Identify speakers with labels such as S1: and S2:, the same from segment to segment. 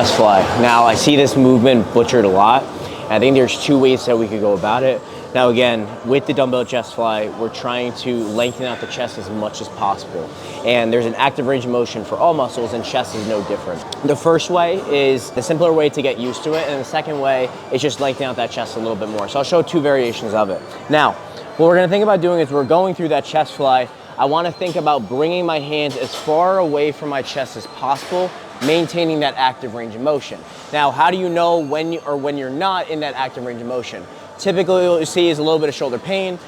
S1: Chest fly. Now, I see this movement butchered a lot. I think there's two ways that we could go about it. Now again, with the dumbbell chest fly, we're trying to lengthen out the chest as much as possible. And there's an active range of motion for all muscles, and chest is no different. The first way is the simpler way to get used to it, and the second way is just lengthening out that chest a little bit more. So I'll show two variations of it. Now, what we're gonna think about doing is we're going through that chest fly. I wanna think about bringing my hands as far away from my chest as possible, maintaining that active range of motion. Now, how do you know when you're not in that active range of motion? Typically, what you see is a little bit of shoulder pain,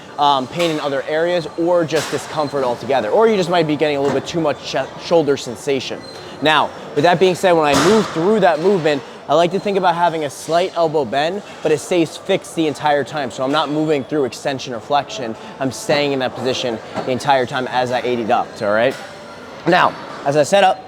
S1: pain in other areas, or just discomfort altogether. Or you just might be getting a little bit too much shoulder sensation. Now, with that being said, when I move through that movement, I like to think about having a slight elbow bend, but it stays fixed the entire time. So I'm not moving through extension or flexion. I'm staying in that position the entire time as I aid deduct, all right? Now, as I set up,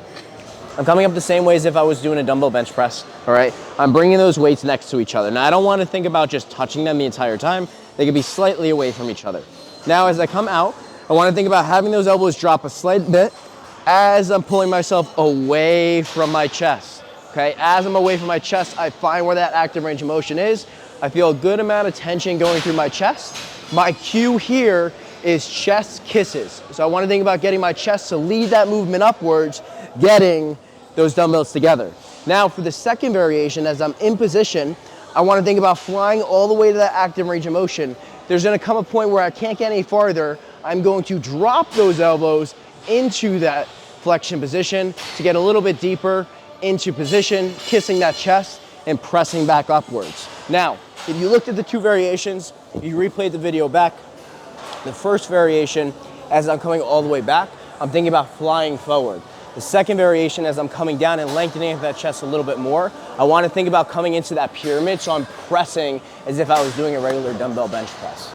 S1: I'm coming up the same way as if I was doing a dumbbell bench press, all right? I'm bringing those weights next to each other. Now, I don't want to think about just touching them the entire time. They can be slightly away from each other. Now, as I come out, I want to think about having those elbows drop a slight bit as I'm pulling myself away from my chest, okay? As I'm away from my chest, I find where that active range of motion is. I feel a good amount of tension going through my chest. My cue here is chest kisses. So I want to think about getting my chest to lead that movement upwards, getting those dumbbells together. Now for the second variation, as I'm in position, I want to think about flying all the way to that active range of motion. There's going to come a point where I can't get any farther. I'm going to drop those elbows into that flexion position to get a little bit deeper into position, kissing that chest and pressing back upwards. Now, if you looked at the two variations, you replayed the video back, the first variation, as I'm coming all the way back, I'm thinking about flying forward. The second variation, as I'm coming down and lengthening that chest a little bit more, I want to think about coming into that pyramid, so I'm pressing as if I was doing a regular dumbbell bench press.